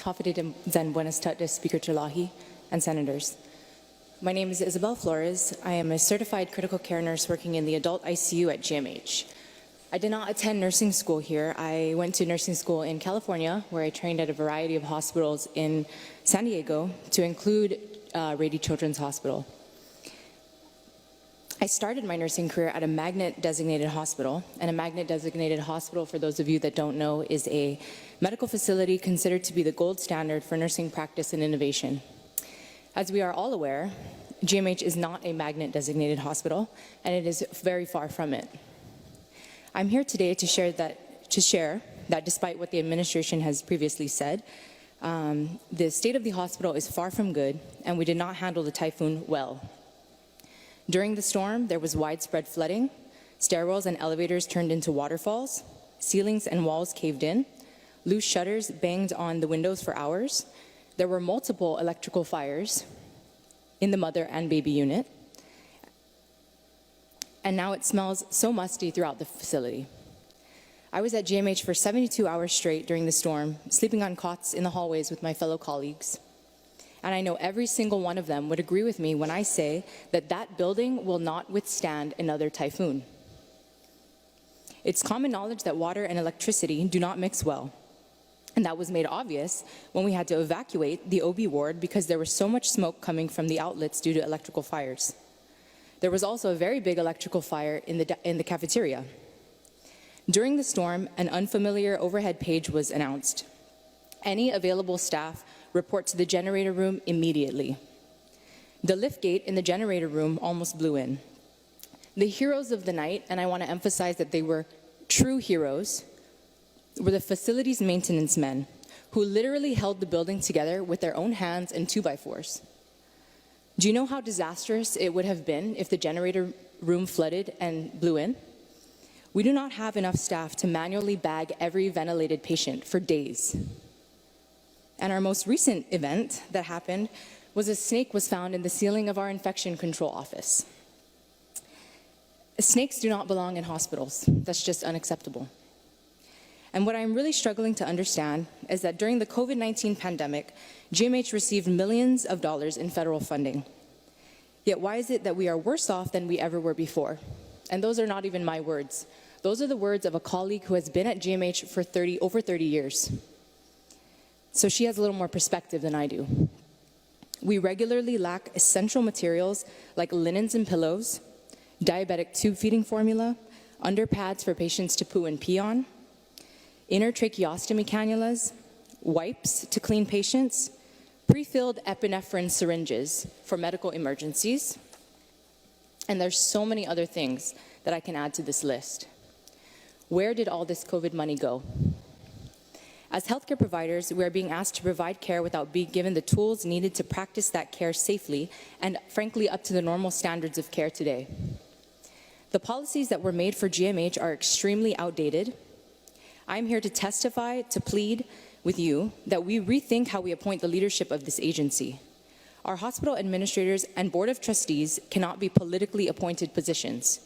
Tawhafidid Zan Buenas tardes, Speaker Terlahi, and Senators. My name is Isabel Flores. I am a certified critical care nurse working in the adult ICU at GMH. I did not attend nursing school here. I went to nursing school in California, where I trained at a variety of hospitals in San Diego, to include Rady Children's Hospital. I started my nursing career at a magnet-designated hospital, and a magnet-designated hospital, for those of you that don't know, is a medical facility considered to be the gold standard for nursing practice and innovation. As we are all aware, GMH is not a magnet-designated hospital, and it is very far from it. I'm here today to share that despite what the administration has previously said, the state of the hospital is far from good, and we did not handle the typhoon well. During the storm, there was widespread flooding, stairwells and elevators turned into waterfalls, ceilings and walls caved in, loose shutters banged on the windows for hours. There were multiple electrical fires in the mother and baby unit, and now it smells so musty throughout the facility. I was at GMH for 72 hours straight during the storm, sleeping on cots in the hallways with my fellow colleagues. And I know every single one of them would agree with me when I say that that building will not withstand another typhoon. It's common knowledge that water and electricity do not mix well. And that was made obvious when we had to evacuate the OB ward because there was so much smoke coming from the outlets due to electrical fires. There was also a very big electrical fire in the cafeteria. During the storm, an unfamiliar overhead page was announced. Any available staff report to the generator room immediately. The lift gate in the generator room almost blew in. The heroes of the night, and I want to emphasize that they were true heroes, were the facilities maintenance men who literally held the building together with their own hands and 2x4s. Do you know how disastrous it would have been if the generator room flooded and blew in? We do not have enough staff to manually bag every ventilated patient for days. And our most recent event that happened was a snake was found in the ceiling of our infection control office. Snakes do not belong in hospitals. That's just unacceptable. And what I'm really struggling to understand is that during the COVID-19 pandemic, GMH received millions of dollars in federal funding. Yet why is it that we are worse off than we ever were before? And those are not even my words. Those are the words of a colleague who has been at GMH for over 30 years. So she has a little more perspective than I do. We regularly lack essential materials like linens and pillows, diabetic tube feeding formula, underpads for patients to poo and pee on, inner tracheostomy cannulas, wipes to clean patients, pre-filled epinephrine syringes for medical emergencies, and there's so many other things that I can add to this list. Where did all this COVID money go? As healthcare providers, we are being asked to provide care without being given the tools needed to practice that care safely and, frankly, up to the normal standards of care today. The policies that were made for GMH are extremely outdated. I'm here to testify, to plead with you that we rethink how we appoint the leadership of this agency. Our hospital administrators and board of trustees cannot be politically appointed positions,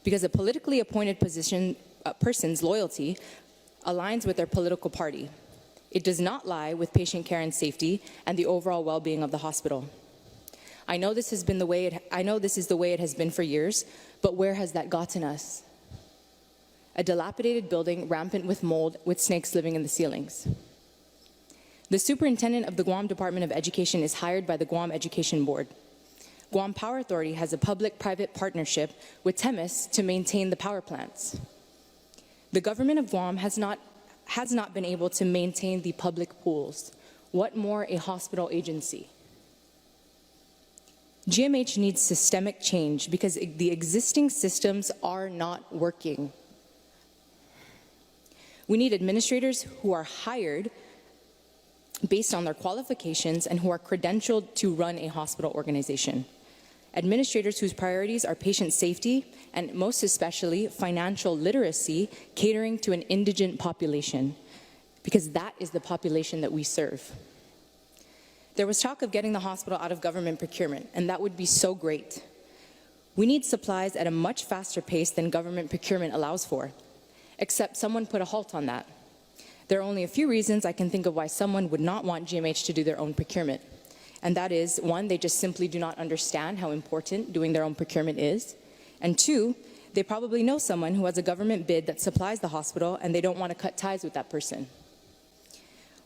because a politically appointed person's loyalty aligns with their political party. It does not lie with patient care and safety and the overall well-being of the hospital. I know this is the way it has been for years, but where has that gotten us? A dilapidated building rampant with mold, with snakes living in the ceilings. The superintendent of the Guam Department of Education is hired by the Guam Education Board. Guam Power Authority has a public-private partnership with TEMIS to maintain the power plants. The government of Guam has not been able to maintain the public pools. What more a hospital agency? GMH needs systemic change because the existing systems are not working. We need administrators who are hired based on their qualifications and who are credentialed to run a hospital organization. Administrators whose priorities are patient safety and most especially financial literacy, catering to an indigent population, because that is the population that we serve. There was talk of getting the hospital out of government procurement, and that would be so great. We need supplies at a much faster pace than government procurement allows for, except someone put a halt on that. There are only a few reasons I can think of why someone would not want GMH to do their own procurement. And that is, one, they just simply do not understand how important doing their own procurement is. And two, they probably know someone who has a government bid that supplies the hospital and they don't want to cut ties with that person.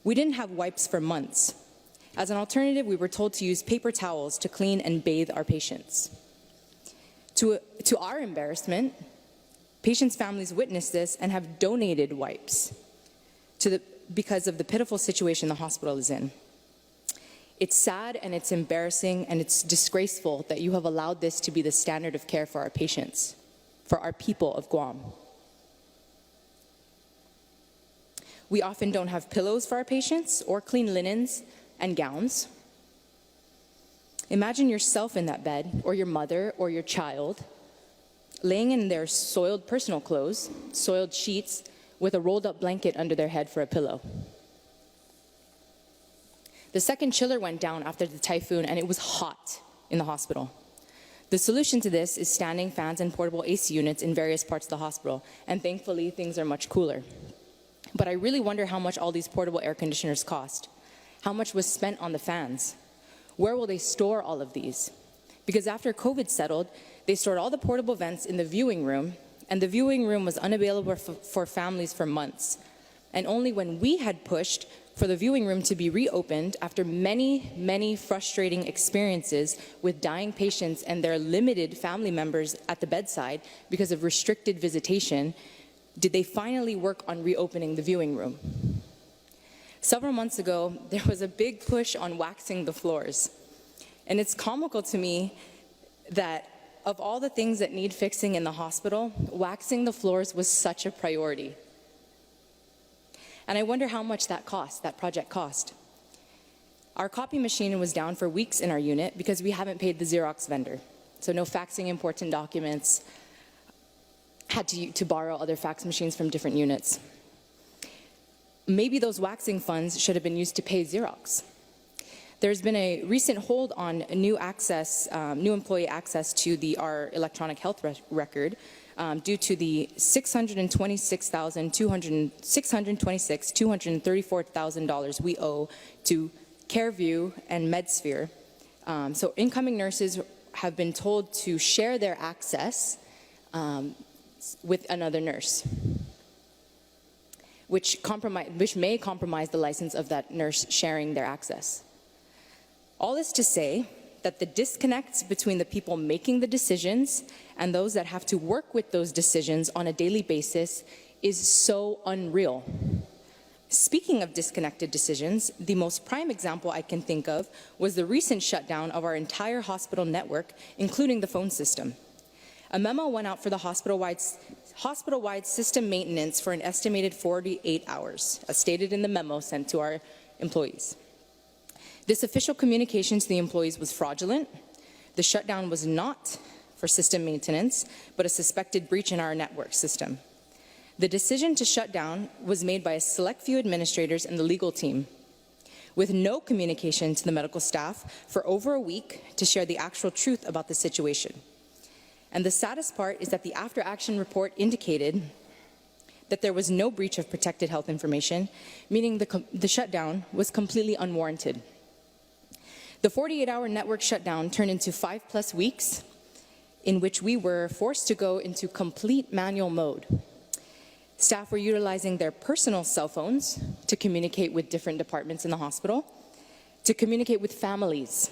We didn't have wipes for months. As an alternative, we were told to use paper towels to clean and bathe our patients. To our embarrassment, patients' families witnessed this and have donated wipes because of the pitiful situation the hospital is in. It's sad and it's embarrassing and it's disgraceful that you have allowed this to be the standard of care for our patients, for our people of Guam. We often don't have pillows for our patients or clean linens and gowns. Imagine yourself in that bed, or your mother or your child, laying in their soiled personal clothes, soiled sheets, with a rolled up blanket under their head for a pillow. The second chiller went down after the typhoon and it was hot in the hospital. The solution to this is standing fans and portable AC units in various parts of the hospital, and thankfully things are much cooler. But I really wonder how much all these portable air conditioners cost. How much was spent on the fans? Where will they store all of these? Because after COVID settled, they stored all the portable vents in the viewing room, and the viewing room was unavailable for families for months. And only when we had pushed for the viewing room to be reopened after many, many frustrating experiences with dying patients and their limited family members at the bedside because of restricted visitation, did they finally work on reopening the viewing room. Several months ago, there was a big push on waxing the floors. And it's comical to me that of all the things that need fixing in the hospital, waxing the floors was such a priority. And I wonder how much that project cost. Our copy machine was down for weeks in our unit because we haven't paid the Xerox vendor. So no faxing important documents, had to borrow other fax machines from different units. Maybe those waxing funds should have been used to pay Xerox. There's been a recent hold on new employee access to our electronic health record due to the $234,000 we owe to CareView and MedSphere. So incoming nurses have been told to share their access with another nurse, which may compromise the license of that nurse sharing their access. All this to say that the disconnect between the people making the decisions and those that have to work with those decisions on a daily basis is so unreal. Speaking of disconnected decisions, the most prime example I can think of was the recent shutdown of our entire hospital network, including the phone system. A memo went out for the hospital-wide system maintenance for an estimated 48 hours, as stated in the memo sent to our employees. This official communication to the employees was fraudulent. The shutdown was not for system maintenance, but a suspected breach in our network system. The decision to shut down was made by a select few administrators and the legal team, with no communication to the medical staff for over a week to share the actual truth about the situation. And the saddest part is that the after-action report indicated that there was no breach of protected health information, meaning the shutdown was completely unwarranted. The 48-hour network shutdown turned into 5+ weeks in which we were forced to go into complete manual mode. Staff were utilizing their personal cell phones to communicate with different departments in the hospital, to communicate with families.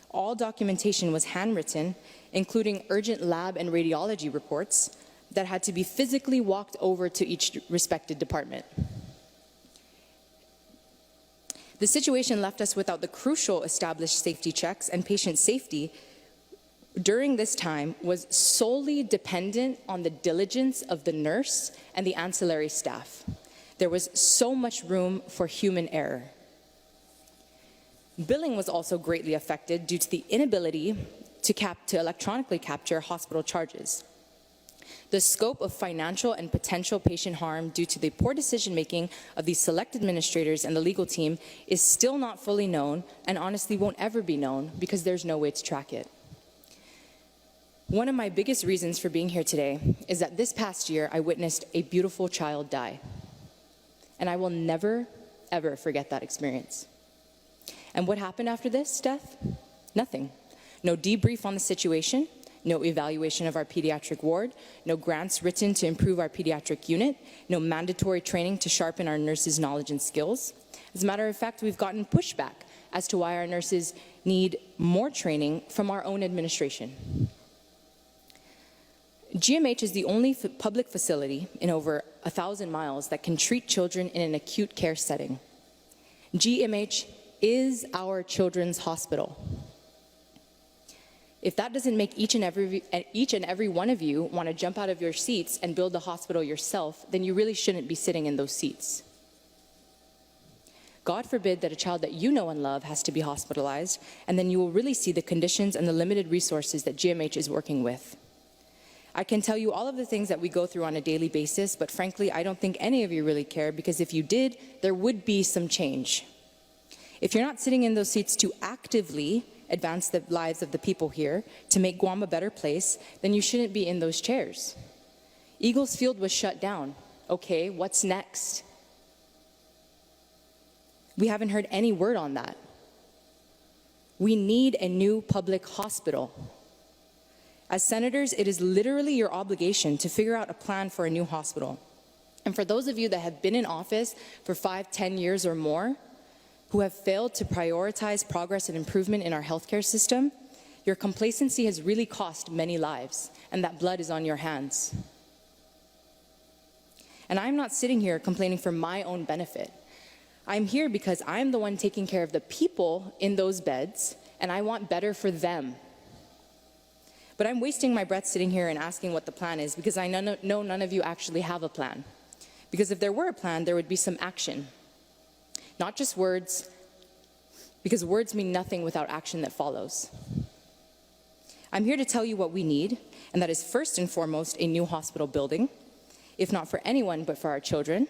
All documentation was handwritten, including urgent lab and radiology reports that had to be physically walked over to each respected department. The situation left us without the crucial established safety checks, and patient safety during this time was solely dependent on the diligence of the nurse and the ancillary staff. There was so much room for human error. Billing was also greatly affected due to the inability to electronically capture hospital charges. The scope of financial and potential patient harm due to the poor decision-making of these select administrators and the legal team is still not fully known, and honestly won't ever be known because there's no way to track it. One of my biggest reasons for being here today is that this past year I witnessed a beautiful child die. And I will never, ever forget that experience. And what happened after this death? Nothing. No debrief on the situation, no evaluation of our pediatric ward, no grants written to improve our pediatric unit, no mandatory training to sharpen our nurses' knowledge and skills. As a matter of fact, we've gotten pushback as to why our nurses need more training from our own administration. GMH is the only public facility in over 1,000 miles that can treat children in an acute care setting. GMH is our children's hospital. If that doesn't make each and every one of you want to jump out of your seats and build the hospital yourself, then you really shouldn't be sitting in those seats. God forbid that a child that you know and love has to be hospitalized, and then you will really see the conditions and the limited resources that GMH is working with. I can tell you all of the things that we go through on a daily basis, but frankly, I don't think any of you really care, because if you did, there would be some change. If you're not sitting in those seats to actively advance the lives of the people here, to make Guam a better place, then you shouldn't be in those chairs. Eagles Field was shut down. Okay, what's next? We haven't heard any word on that. We need a new public hospital. As senators, it is literally your obligation to figure out a plan for a new hospital. And for those of you that have been in office for 5, 10 years or more, who have failed to prioritize progress and improvement in our healthcare system, your complacency has really cost many lives, and that blood is on your hands. And I'm not sitting here complaining for my own benefit. I'm here because I'm the one taking care of the people in those beds, and I want better for them. But I'm wasting my breath sitting here and asking what the plan is, because I know none of you actually have a plan. Because if there were a plan, there would be some action. Not just words, because words mean nothing without action that follows. I'm here to tell you what we need, and that is first and foremost a new hospital building, if not for anyone but for our children.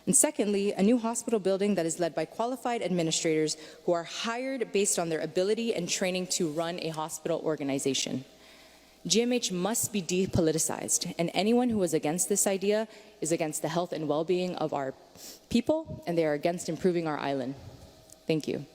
And secondly, a new hospital building that is led by qualified administrators who are hired based on their ability and training to run a hospital organization. GMH must be depoliticized, and anyone who is against this idea is against the health and well-being of our people, and they are against improving our island. Thank you.